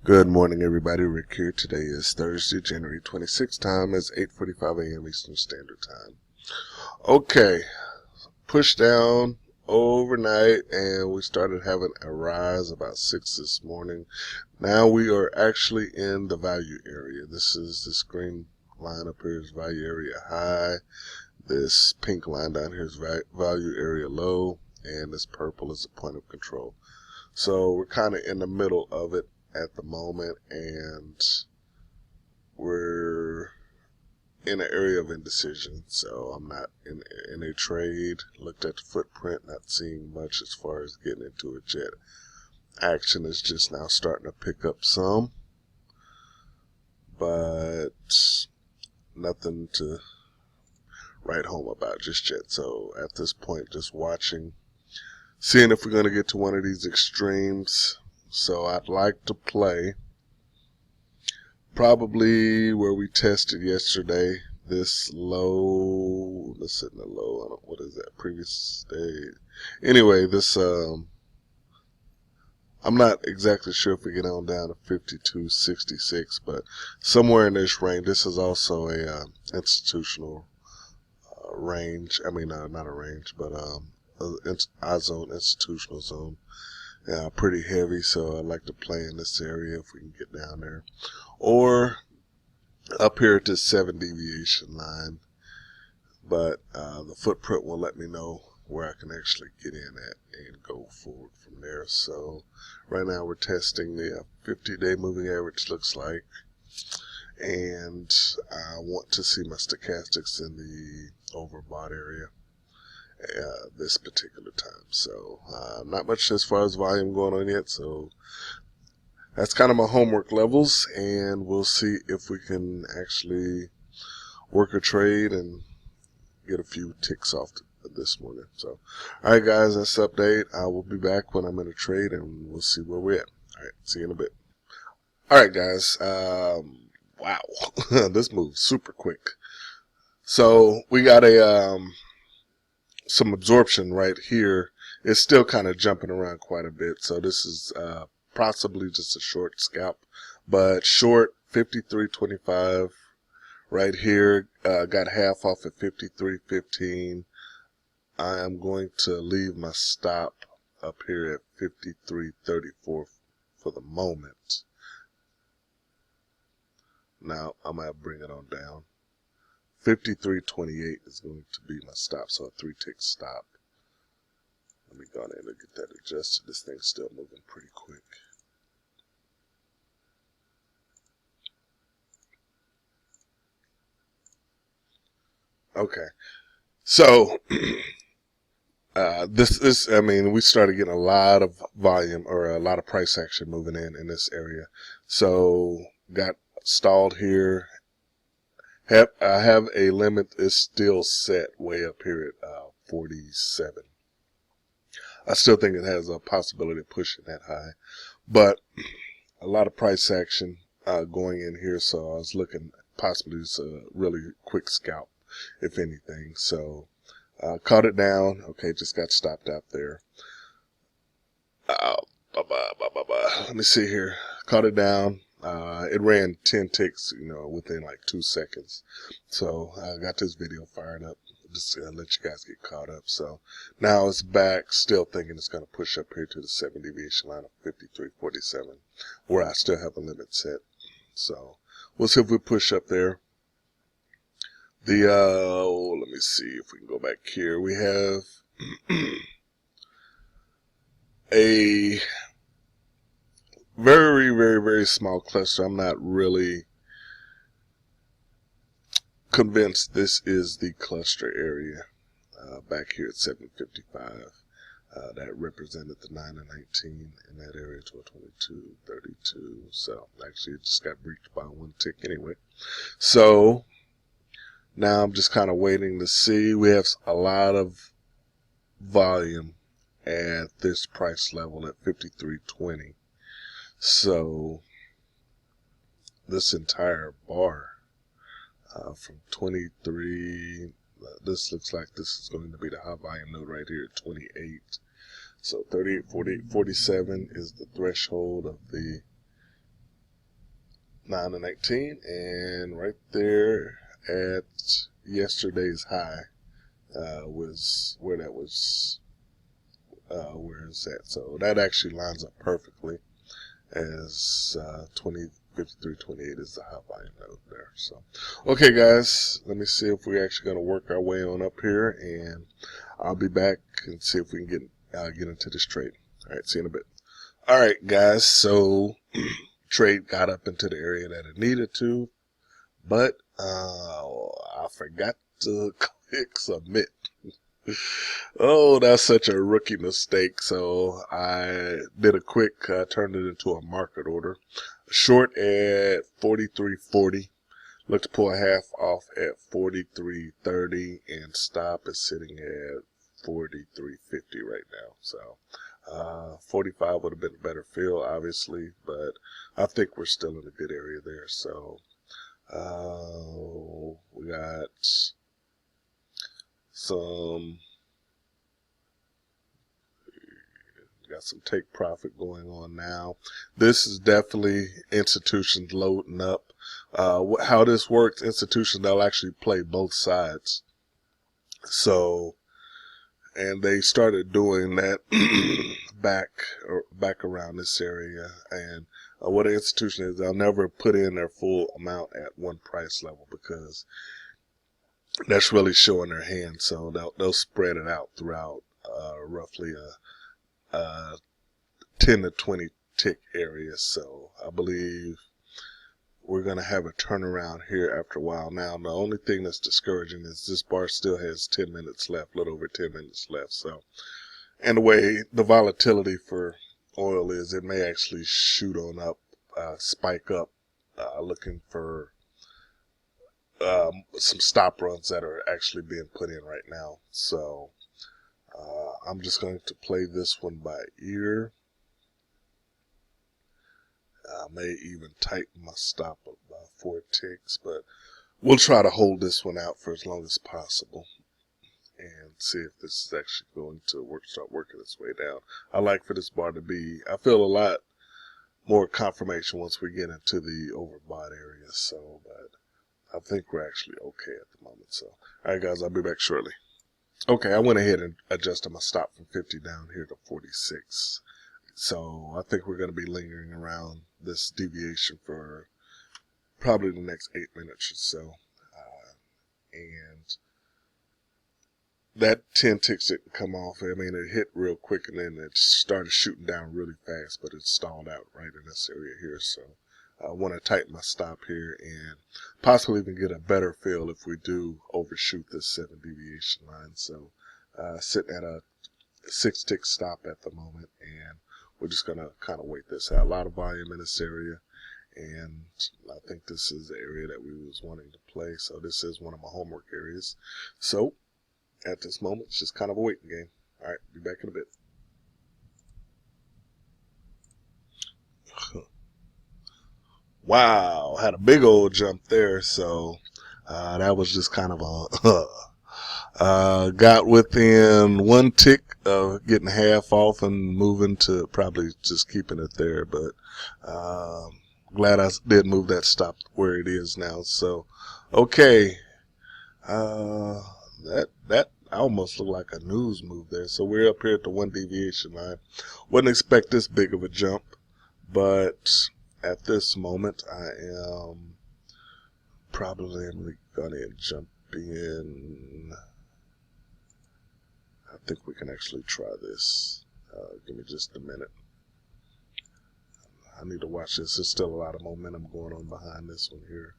Good morning, everybody. Rick here. Today is Thursday, January 26th. Time is 8:45 a.m. Eastern Standard Time. Okay, push down overnight, and we started having a rise about 6 this morning. Now we are actually in the value area. This green line up here is value area high. This pink line down here is value area low, and this purple is the point of control. So we're kind of in the middle of it at the moment, and we're in an area of indecision. So I'm not in a trade. Looked at the footprint, not seeing much as far as getting into it yet. Action is just now starting to pick up some, but nothing to write home about just yet. So at this point, just watching, seeing if we're going to get to one of these extremes. So I'd like to play probably where we tested yesterday, this low. Let's hit the low. I don't, what is that, previous day? Anyway, this I'm not exactly sure if we get on down to 52.66, but somewhere in this range. This is also a institutional range. I mean, not a range, but zone, institutional zone. Yeah, pretty heavy, so I'd like to play in this area if we can get down there. Or up here at this 7 deviation line. But the footprint will let me know where I can actually get in at and go forward from there. So right now we're testing the 50-day moving average, looks like. And I want to see my stochastics in the overbought area this particular time. So not much as far as volume going on yet, so that's kind of my homework levels, and we'll see if we can actually work a trade and get a few ticks off this morning. So alright guys, that's the update. I will be back when I'm in a trade, and we'll see where we're at. Alright, see you in a bit. Alright guys, wow, this moves super quick. So we got some absorption right here. It's still kind of jumping around quite a bit, so this is possibly just a short scalp, but short 53.25 right here. Got half off at 53.15. I am going to leave my stop up here at 53.34 for the moment. Now I'm gonna bring it on down. 53.28 is going to be my stop, so a 3-tick stop. Let me go in and get that adjusted. This thing's still moving pretty quick. Okay, so I mean, we started getting a lot of volume, or a lot of price action moving in this area. So got stalled here. I have a limit is still set way up here at 47. I still think it has a possibility of pushing that high, but a lot of price action going in here, so I was looking possibly it's a really quick scalp, if anything. So caught it down. Okay, just got stopped out there. Let me see here. Caught it down. It ran 10 ticks, within like 2 seconds. So I got this video fired up just to let you guys get caught up. So now it's back, still thinking it's going to push up here to the 7 deviation line of 53.47, where I still have a limit set. So we'll see if we push up there. Let me see if we can go back here. We have a very, very, very small cluster. I'm not really convinced this is the cluster area back here at 755. That represented the 9 and 19 in that area, 1222, 32. So actually it just got breached by 1 tick anyway. So now I'm just kind of waiting to see. We have a lot of volume at this price level at 53.20. So this entire bar from 23, this looks like this is going to be the high volume node right here at 28. So 38, 48, 47 is the threshold of the 9 and 18, and right there at yesterday's high was where that was. Where is that? So that actually lines up perfectly as 2053.28 is the high volume node there. So, okay, guys, let me see if we're actually going to work our way on up here, and I'll be back and see if we can get into this trade. All right, see you in a bit. All right, guys. So trade got up into the area that it needed to, but I forgot to click submit. Oh, that's such a rookie mistake. So I did a quick, turned it into a market order. Short at 43.40. Look to pull a half off at 43.30, and stop is sitting at 43.50 right now. So 45 would have been a better fill, obviously, but I think we're still in a good area there. So we got some take profit going on now. This is definitely institutions loading up. How this works, institutions, they'll actually play both sides. So, and they started doing that back around this area. And what an institution is, they'll never put in their full amount at one price level, because that's really showing their hand. So they'll spread it out throughout roughly a 10 to 20 tick area. So I believe we're going to have a turnaround here after a while. Now, the only thing that's discouraging is this bar still has 10 minutes left, a little over 10 minutes left. So, and the way the volatility for oil is, it may actually shoot on up, spike up, looking for some stop runs that are actually being put in right now. So I'm just going to play this one by ear. I may even tighten my stop up by 4 ticks, but we'll try to hold this one out for as long as possible and see if this is actually going to start working its way down. I like for this bar to be, I feel a lot more confirmation once we get into the overbought area. So, but I think we're actually okay at the moment. So, all right, guys, I'll be back shortly. Okay, I went ahead and adjusted my stop from 50 down here to 46. So I think we're going to be lingering around this deviation for probably the next 8 minutes or so. And that 10 ticks didn't come off. I mean, it hit real quick and then it started shooting down really fast, but it stalled out right in this area here. So I want to tighten my stop here and possibly even get a better feel if we do overshoot this 7 deviation line. So sitting at a 6 tick stop at the moment, and we're just going to kind of wait this out. A lot of volume in this area, and I think this is the area that we was wanting to play. So this is one of my homework areas. So at this moment, it's just kind of a waiting game. All right, be back in a bit. Wow, had a big old jump there. So that was just kind of a got within 1 tick of getting half off and moving to probably just keeping it there. But glad I did move that stop where it is now. So okay, that almost looked like a news move there. So we're up here at the 1 deviation line. Wouldn't expect this big of a jump, but at this moment I am probably going to jump in. I think we can actually try this. Give me just a minute. I need to watch this. There's still a lot of momentum going on behind this one here.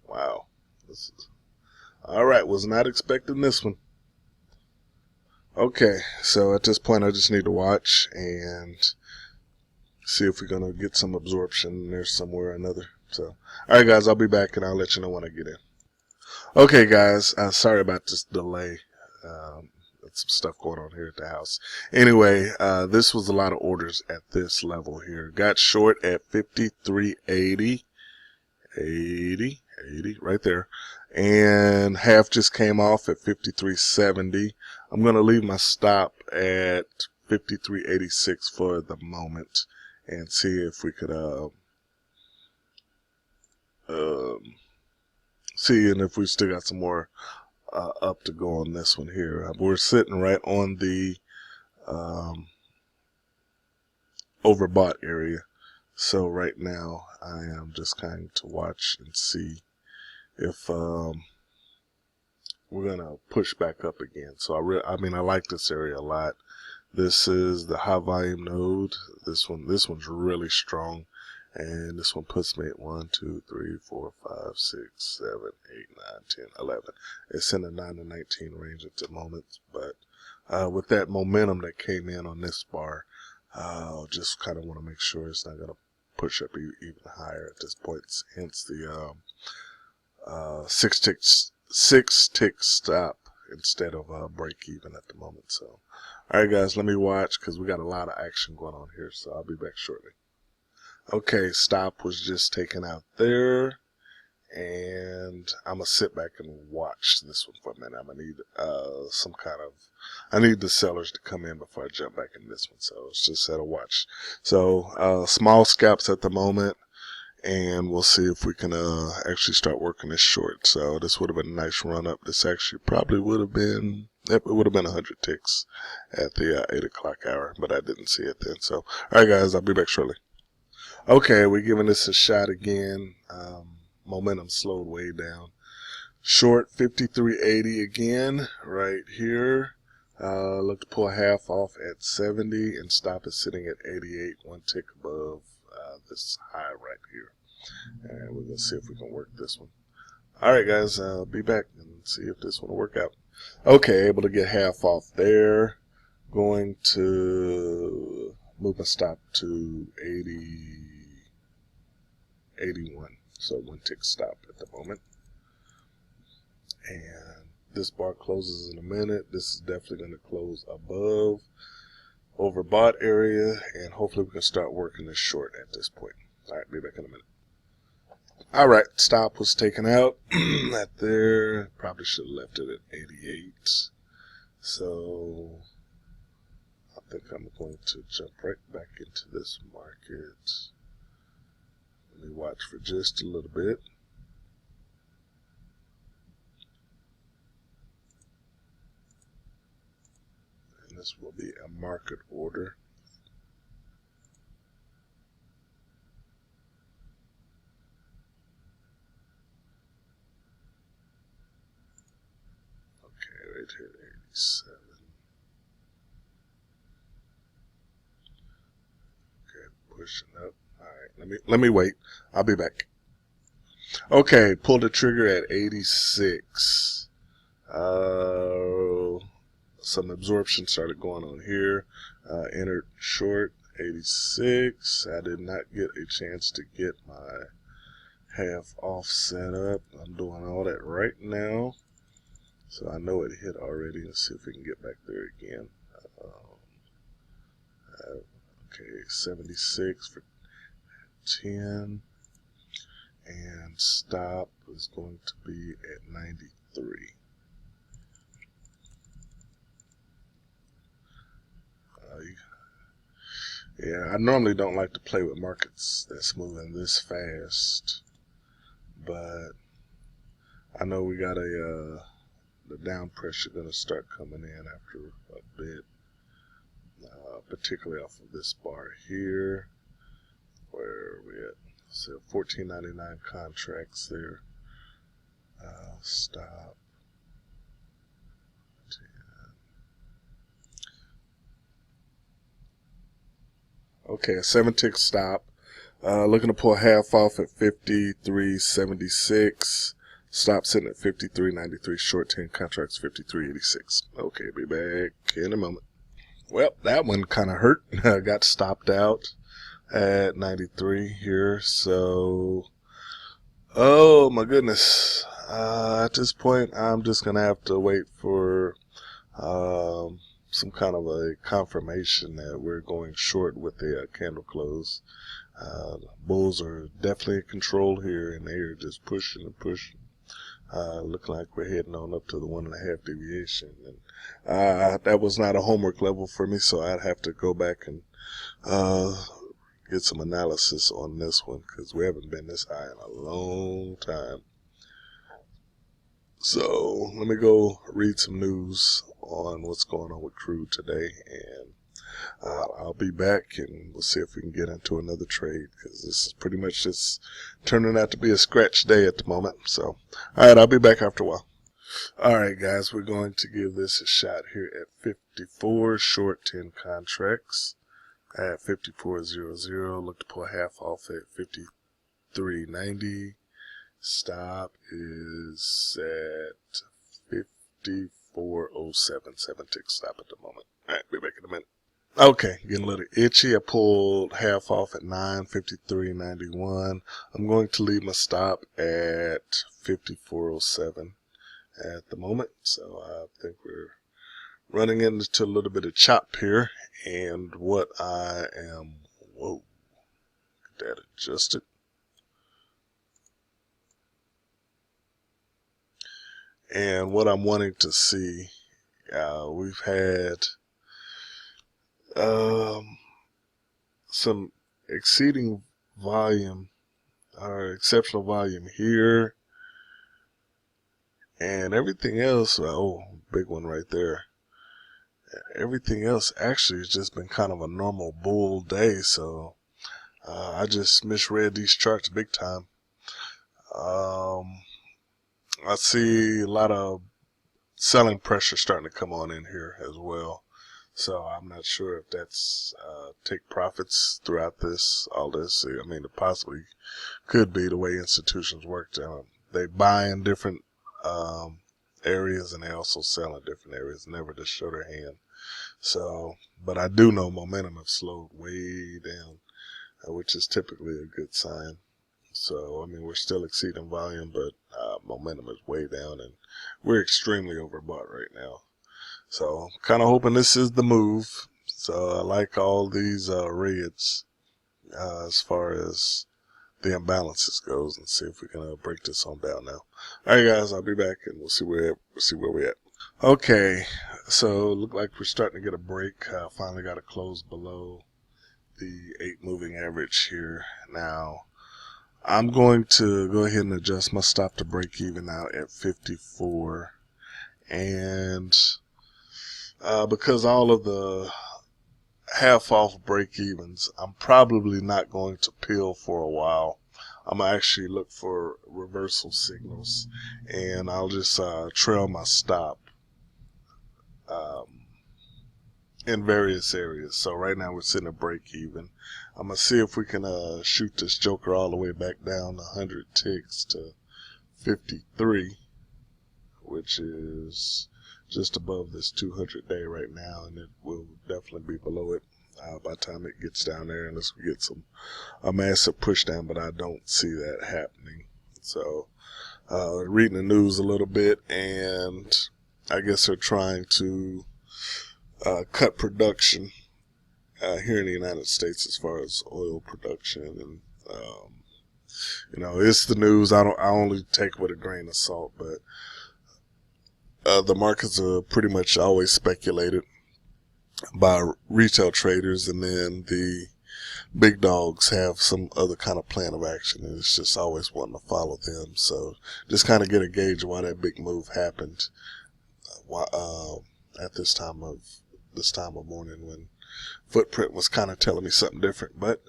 Wow. All right, was not expecting this one. Okay, so at this point I just need to watch and see if we're going to get some absorption in there somewhere or another. So, all right, guys, I'll be back and I'll let you know when I get in. Okay, guys, sorry about this delay. Some stuff going on here at the house. Anyway, this was a lot of orders at this level here. Got short at 53.80 80 right there, and half just came off at 53.70. I'm going to leave my stop at 53.86 for the moment and see if we could see, and if we still got some more up to go on this one here. We're sitting right on the overbought area. So right now I am just kind to watch and see if we're gonna push back up again. So I mean I like this area a lot. This is the high volume node. This one's really strong, and this one puts me at 1, 2, 3, 4, 5, 6, 7, 8, 9, 10, 11. It's in the 9 to 19 range at the moment, but with that momentum that came in on this bar, just kind of want to make sure it's not gonna push up even higher at this point. Hence the 6-tick stop instead of break even at the moment. So, all right, guys, let me watch because we got a lot of action going on here. So I'll be back shortly. Okay, stop was just taken out there, and I'm gonna sit back and watch this one for a minute. I'm gonna need I need the sellers to come in before I jump back in this one. So it's just set a watch. So small scalps at the moment, and we'll see if we can actually start working this short. So this would have been a nice run up. This actually probably would have been, it would have been 100 ticks at the 8 o'clock hour, but I didn't see it then. So, all right, guys, I'll be back shortly. Okay, we're giving this a shot again. Momentum slowed way down. Short 53.80 again, right here. Look to pull half off at 70 and stop is sitting at 88, one tick above this high right here. And we're going to see if we can work this one. All right, guys, I'll be back and see if this one will work out. Okay, able to get half off there. Going to move my stop to 81. So one tick stop at the moment. And this bar closes in a minute. This is definitely going to close above overbought area, and hopefully we can start working this short at this point. All right, be back in a minute. All right, stop was taken out at there. Probably should have left it at 88. So I think I'm going to jump right back into this market. Let me watch for just a little bit. And this will be a market order. Okay, right here at 87. Okay, pushing up. All right, let me wait. I'll be back. Okay, pull the trigger at 86. Some absorption started going on here. Entered short 86. I did not get a chance to get my half off set up. I'm doing all that right now. So I know it hit already. Let's see if we can get back there again. Okay, 76 for 10. And stop is going to be at 93. Yeah, I normally don't like to play with markets that's moving this fast, but I know we got the down pressure going to start coming in after a bit, particularly off of this bar here, where we at. So 14.99 contracts there. Stop. 10. Okay, a 7-tick stop. Looking to pull half off at 53.76. Stop sitting at 53.93. Short 10 contracts 53.86. Okay, be back in a moment. Well, that one kind of hurt. Got stopped out at 93 here. So, oh my goodness. At this point, I'm just gonna have to wait for some kind of a confirmation that we're going short with the candle close. Bulls are definitely in control here, and they are just pushing and pushing. Looking like we're heading on up to the 1.5 deviation. And that was not a homework level for me, so I'd have to go back and get some analysis on this one, because we haven't been this high in a long time. So let me go read some news on what's going on with crude today, and I'll be back, and we'll see if we can get into another trade, because this is pretty much just turning out to be a scratch day at the moment. So, all right, I'll be back after a while. All right, guys, we're going to give this a shot here at 54 short 10 contracts at 54.00. Look to pull half off at 53.90. Stop is at 54.07. 7-tick stop at the moment. All right, be back in a minute. Okay, getting a little itchy. I pulled half off at 9:53.91. I'm going to leave my stop at 54.07 at the moment. So I think we're running into a little bit of chop here. And what I am, whoa, get that adjusted. And what I'm wanting to see, we've had some exceeding volume, or exceptional volume here, and everything else, oh, big one right there. Everything else actually has just been kind of a normal bull day, so I just misread these charts big time. I see a lot of selling pressure starting to come on in here as well. So I'm not sure if that's take profits throughout all this. I mean, it possibly could be the way institutions work. They buy in different areas, and they also sell in different areas, never just show their hand. So, but I do know momentum have slowed way down, which is typically a good sign. So, I mean, we're still exceeding volume, but momentum is way down, and we're extremely overbought right now. So, kind of hoping this is the move. So, I like all these reds as far as the imbalances goes, and see if we can break this on down now. All right, guys, I'll be back, and we'll see where we're at. Okay, so look like we're starting to get a break. Finally got to close below the 8 moving average here. Now, I'm going to go ahead and adjust my stop to break even now at 54, and because all of the half off break evens, I'm probably not going to peel for a while. I'm going to actually look for reversal signals, and I'll just trail my stop in various areas. So right now we're sitting at break even. I'm going to see if we can shoot this joker all the way back down 100 ticks to 53, which is just above this 200 day right now, and it will definitely be below it by the time it gets down there, unless we get a massive push down, but I don't see that happening. So reading the news a little bit, and I guess they're trying to cut production here in the United States as far as oil production, and it's the news. I only take it with a grain of salt, but the markets are pretty much always speculated by retail traders, and then the big dogs have some other kind of plan of action, and it's just always wanting to follow them. So just kind of get a gauge of why that big move happened at this time of morning, when footprint was kind of telling me something different. But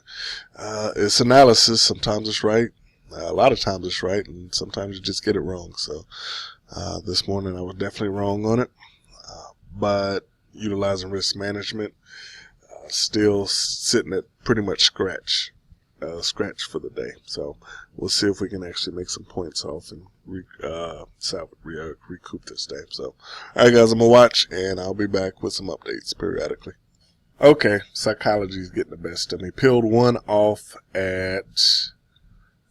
it's analysis. Sometimes it's right, a lot of times it's right, and sometimes you just get it wrong. So this morning I was definitely wrong on it, but utilizing risk management, still sitting at pretty much scratch for the day. So we'll see if we can actually make some points off and recoup this day. So, all right, guys, I'm gonna watch, and I'll be back with some updates periodically. Okay, psychology is getting the best of me. Peeled one off at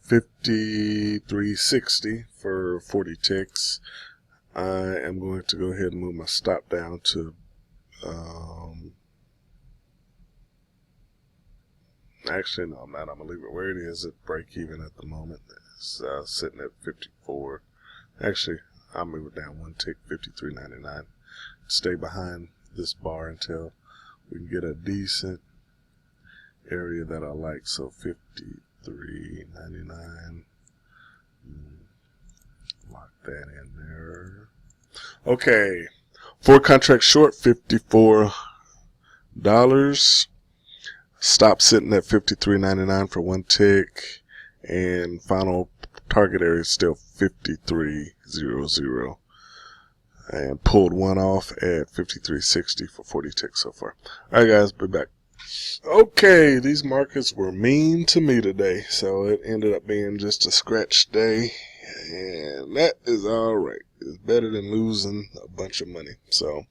53.60 for 40 ticks. I am going to go ahead and move my stop down to Actually, no, I'm not. I'm going to leave it where it is at break even at the moment. It's sitting at 54. Actually, I'll move it down one tick, 53.99. Stay behind this bar until we can get a decent area that I like. So 53.99. Lock that in there. Okay. 4 contracts short, $54. Stop sitting at 53.99 for one tick. And final target area is still 53.00. And pulled one off at 53.60 for 40 ticks so far. Alright guys, be back. Okay, these markets were mean to me today, so it ended up being just a scratch day, and that is alright. It's better than losing a bunch of money. So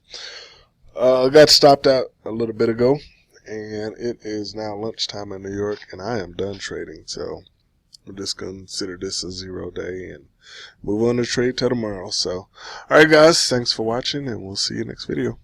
I got stopped out a little bit ago, and it is now lunchtime in New York, and I am done trading. So I'm just going to consider this a 0 day and move on to trade till tomorrow. So, alright guys, thanks for watching, and we'll see you next video.